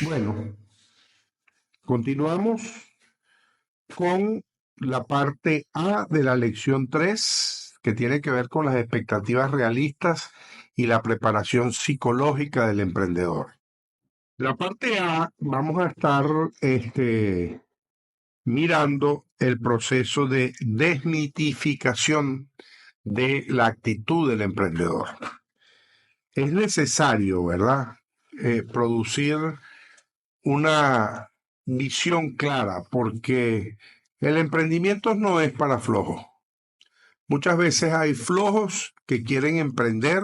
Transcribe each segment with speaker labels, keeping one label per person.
Speaker 1: Bueno, continuamos con la parte A de la lección 3, que tiene que ver con las expectativas realistas y la preparación psicológica del emprendedor. La parte A vamos a estar mirando el proceso de desmitificación de la actitud del emprendedor. Es necesario, ¿verdad?, producir una visión clara, porque el emprendimiento no es para flojos. Muchas veces hay flojos que quieren emprender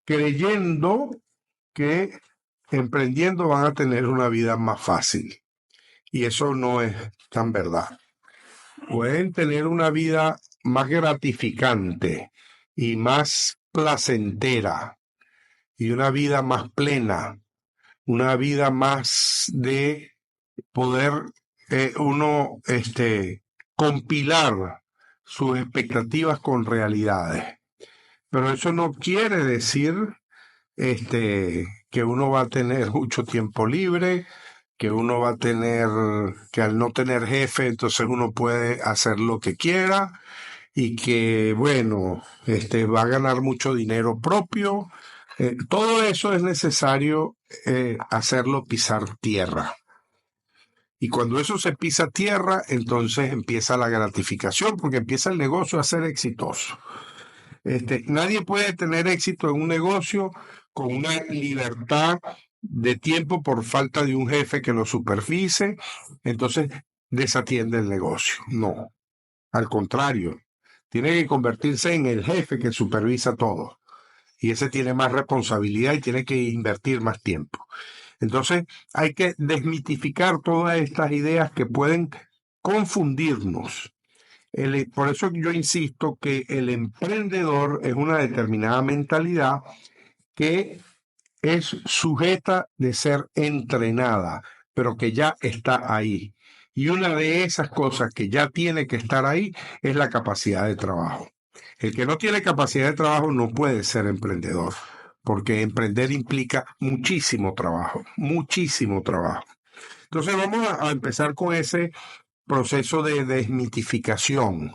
Speaker 1: creyendo que emprendiendo van a tener una vida más fácil. Y eso no es tan verdad. Pueden tener una vida más gratificante y más placentera y una vida más plena, una vida más de poder uno compilar sus expectativas con realidades. Pero eso no quiere decir que uno va a tener mucho tiempo libre, que uno va a tener, que al no tener jefe, entonces uno puede hacer lo que quiera y que, bueno, va a ganar mucho dinero propio. Todo eso es necesario hacerlo pisar tierra. Y cuando eso se pisa tierra, entonces empieza la gratificación, porque empieza el negocio a ser exitoso. Nadie puede tener éxito en un negocio con una libertad de tiempo por falta de un jefe que lo supervise, entonces desatiende el negocio. No, al contrario, tiene que convertirse en el jefe que supervisa todo. Y ese tiene más responsabilidad y tiene que invertir más tiempo. Entonces hay que desmitificar todas estas ideas que pueden confundirnos. Por eso yo insisto que el emprendedor es una determinada mentalidad que es sujeta de ser entrenada, pero que ya está ahí. Y una de esas cosas que ya tiene que estar ahí es la capacidad de trabajo. El que no tiene capacidad de trabajo no puede ser emprendedor, porque emprender implica muchísimo trabajo, muchísimo trabajo. Entonces vamos a empezar con ese proceso de desmitificación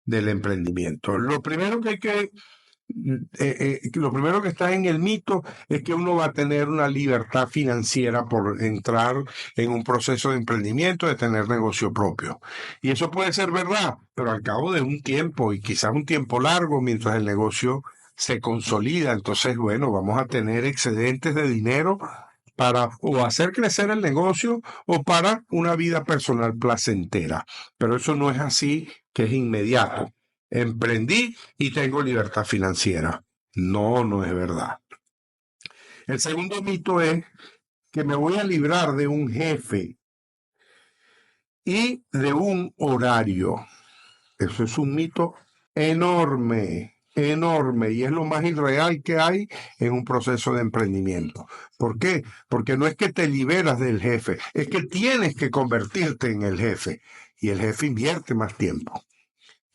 Speaker 1: del emprendimiento. Lo primero que está en el mito es que uno va a tener una libertad financiera por entrar en un proceso de emprendimiento, de tener negocio propio. Y eso puede ser verdad, pero al cabo de un tiempo, y quizás un tiempo largo, mientras el negocio se consolida, entonces, bueno, vamos a tener excedentes de dinero para o hacer crecer el negocio o para una vida personal placentera. Pero eso no es así, que es inmediato. Emprendí y tengo libertad financiera. No, no es verdad. El segundo mito es que me voy a librar de un jefe y de un horario. Eso es un mito enorme, enorme, y es lo más irreal que hay en un proceso de emprendimiento. ¿Por qué? Porque no es que te liberas del jefe, es que tienes que convertirte en el jefe, y el jefe invierte más tiempo.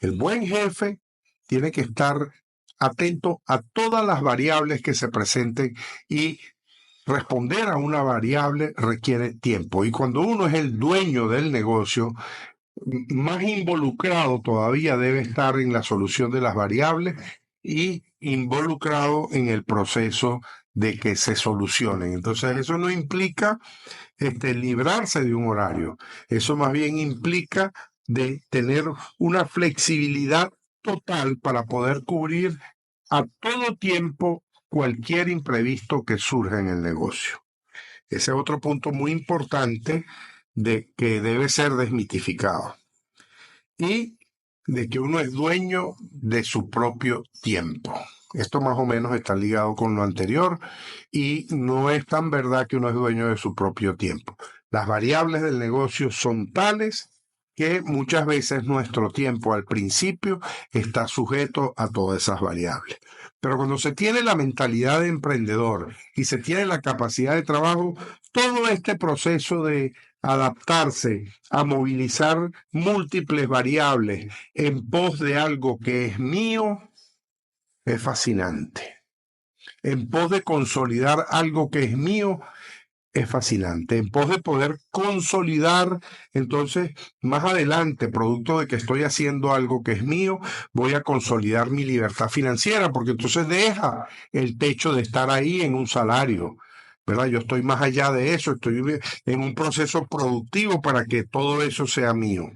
Speaker 1: El buen jefe tiene que estar atento a todas las variables que se presenten, y responder a una variable requiere tiempo. Y cuando uno es el dueño del negocio, más involucrado todavía debe estar en la solución de las variables y involucrado en el proceso de que se solucionen. Entonces, eso no implica librarse de un horario. Eso más bien implica de tener una flexibilidad total para poder cubrir a todo tiempo cualquier imprevisto que surja en el negocio. Ese es otro punto muy importante de que debe ser desmitificado. Y de que uno es dueño de su propio tiempo. Esto más o menos está ligado con lo anterior y no es tan verdad que uno es dueño de su propio tiempo. Las variables del negocio son tales que muchas veces nuestro tiempo al principio está sujeto a todas esas variables. Pero cuando se tiene la mentalidad de emprendedor y se tiene la capacidad de trabajo, todo este proceso de adaptarse a movilizar múltiples variables en pos de algo que es mío es fascinante. En pos de consolidar algo que es mío es fascinante, en pos de poder consolidar, entonces, más adelante, producto de que estoy haciendo algo que es mío, voy a consolidar mi libertad financiera, porque entonces deja el techo de estar ahí en un salario, ¿verdad? Yo estoy más allá de eso, estoy en un proceso productivo para que todo eso sea mío.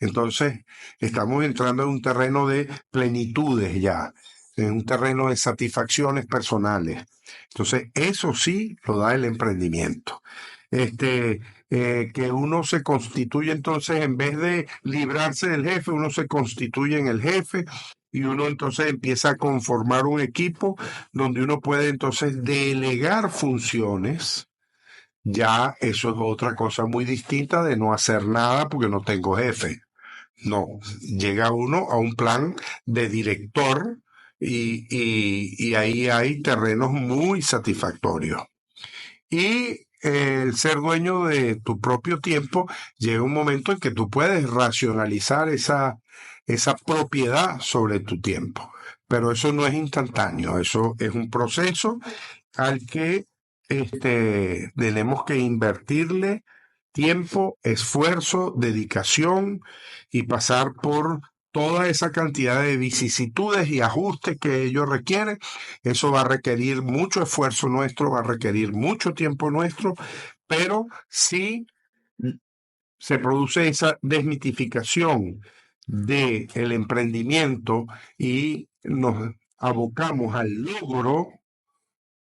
Speaker 1: Entonces, estamos entrando en un terreno de plenitudes ya, en un terreno de satisfacciones personales. Entonces, eso sí lo da el emprendimiento. Este, que uno se constituye entonces, en vez de librarse del jefe, uno se constituye en el jefe y uno entonces empieza a conformar un equipo donde uno puede entonces delegar funciones. Ya eso es otra cosa muy distinta de no hacer nada porque no tengo jefe. No, llega uno a un plan de director y ahí hay terrenos muy satisfactorios. Y el ser dueño de tu propio tiempo, llega un momento en que tú puedes racionalizar esa propiedad sobre tu tiempo. Pero eso no es instantáneo, eso es un proceso al que tenemos que invertirle tiempo, esfuerzo, dedicación y pasar por toda esa cantidad de vicisitudes y ajustes que ello requiere. Eso va a requerir mucho esfuerzo nuestro, va a requerir mucho tiempo nuestro, pero sí se produce esa desmitificación del emprendimiento y nos abocamos al logro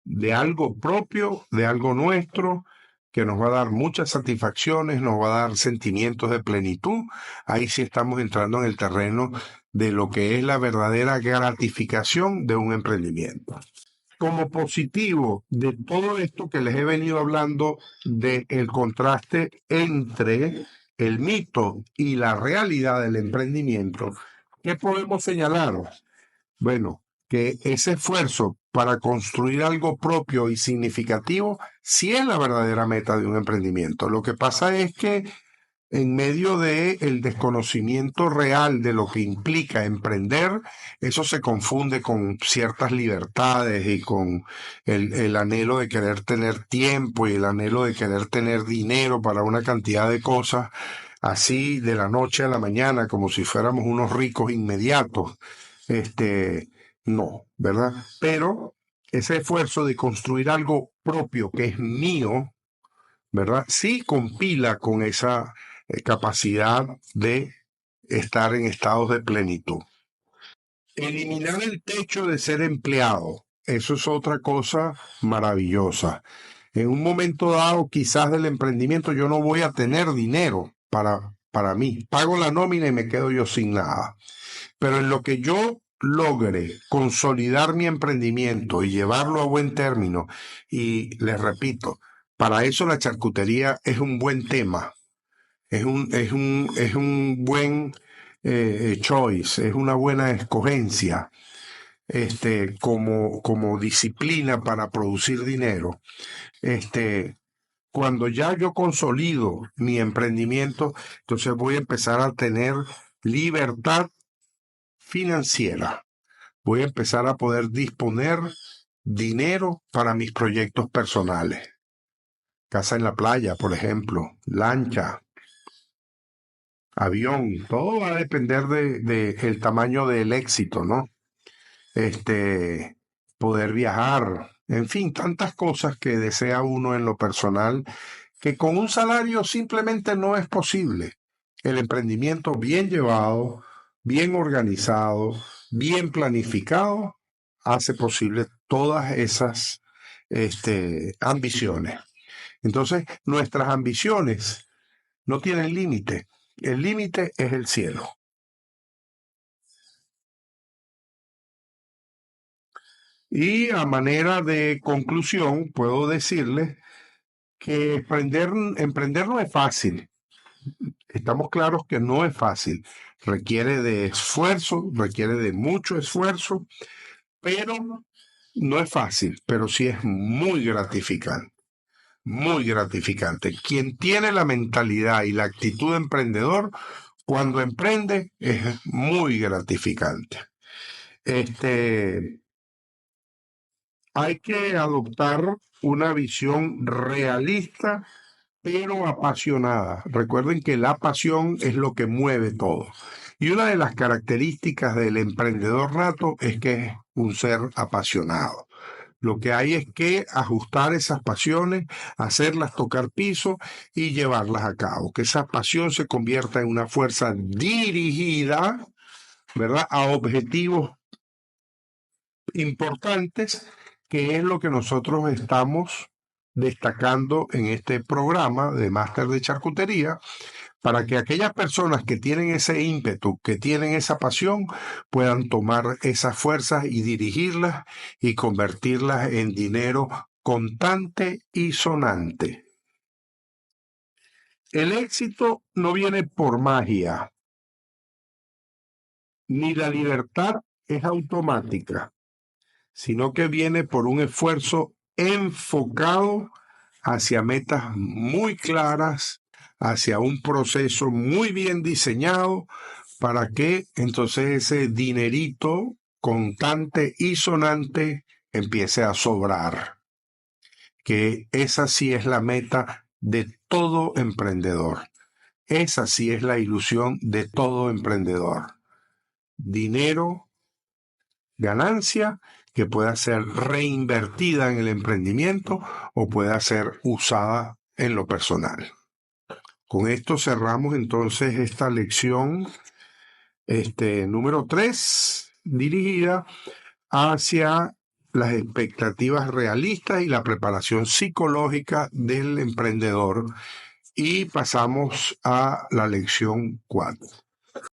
Speaker 1: de algo propio, de algo nuestro, que nos va a dar muchas satisfacciones, nos va a dar sentimientos de plenitud. Ahí sí estamos entrando en el terreno de lo que es la verdadera gratificación de un emprendimiento. Como positivo de todo esto que les he venido hablando del contraste entre el mito y la realidad del emprendimiento, ¿qué podemos señalar? Bueno, que ese esfuerzo para construir algo propio y significativo sí es la verdadera meta de un emprendimiento. Lo que pasa es que en medio de el desconocimiento real de lo que implica emprender, eso se confunde con ciertas libertades y con el anhelo de querer tener tiempo y el anhelo de querer tener dinero para una cantidad de cosas así de la noche a la mañana, como si fuéramos unos ricos inmediatos. No, ¿verdad? Pero ese esfuerzo de construir algo propio que es mío, ¿verdad? Sí compila con esa capacidad de estar en estados de plenitud. Eliminar el techo de ser empleado, eso es otra cosa maravillosa. En un momento dado, quizás del emprendimiento, yo no voy a tener dinero para mí. Pago la nómina y me quedo yo sin nada. Pero en lo que yo logre consolidar mi emprendimiento y llevarlo a buen término, y les repito, para eso la charcutería es un buen tema, es un buen choice, es una buena escogencia como disciplina para producir dinero. Cuando ya yo consolido mi emprendimiento, entonces voy a empezar a tener libertad financiera. Voy a empezar a poder disponer dinero para mis proyectos personales. Casa en la playa, por ejemplo, lancha, avión, todo va a depender de el tamaño del éxito, ¿no? Este, poder viajar, en fin, tantas cosas que desea uno en lo personal que con un salario simplemente no es posible. El emprendimiento bien llevado, bien organizado, bien planificado, hace posible todas esas ambiciones. Entonces, nuestras ambiciones no tienen límite. El límite es el cielo. Y a manera de conclusión, puedo decirles que emprender no es fácil. Estamos claros que no es fácil. Requiere de esfuerzo, requiere de mucho esfuerzo, pero no es fácil, pero sí es muy gratificante. Muy gratificante. Quien tiene la mentalidad y la actitud de emprendedor, cuando emprende, es muy gratificante. Este, hay que adoptar una visión realista pero apasionada. Recuerden que la pasión es lo que mueve todo. Y una de las características del emprendedor nato es que es un ser apasionado. Lo que hay es que ajustar esas pasiones, hacerlas tocar piso y llevarlas a cabo. Que esa pasión se convierta en una fuerza dirigida, ¿verdad?, a objetivos importantes, que es lo que nosotros estamos destacando en este programa de Máster de Charcutería, para que aquellas personas que tienen ese ímpetu, que tienen esa pasión, puedan tomar esas fuerzas y dirigirlas y convertirlas en dinero contante y sonante. El éxito no viene por magia, ni la libertad es automática, sino que viene por un esfuerzo enfocado hacia metas muy claras, hacia un proceso muy bien diseñado, para que entonces ese dinerito contante y sonante empiece a sobrar. Que esa sí es la meta de todo emprendedor. Esa sí es la ilusión de todo emprendedor. Dinero, ganancia que pueda ser reinvertida en el emprendimiento o pueda ser usada en lo personal. Con esto cerramos entonces esta lección número 3, dirigida hacia las expectativas realistas y la preparación psicológica del emprendedor. Y pasamos a la lección 4.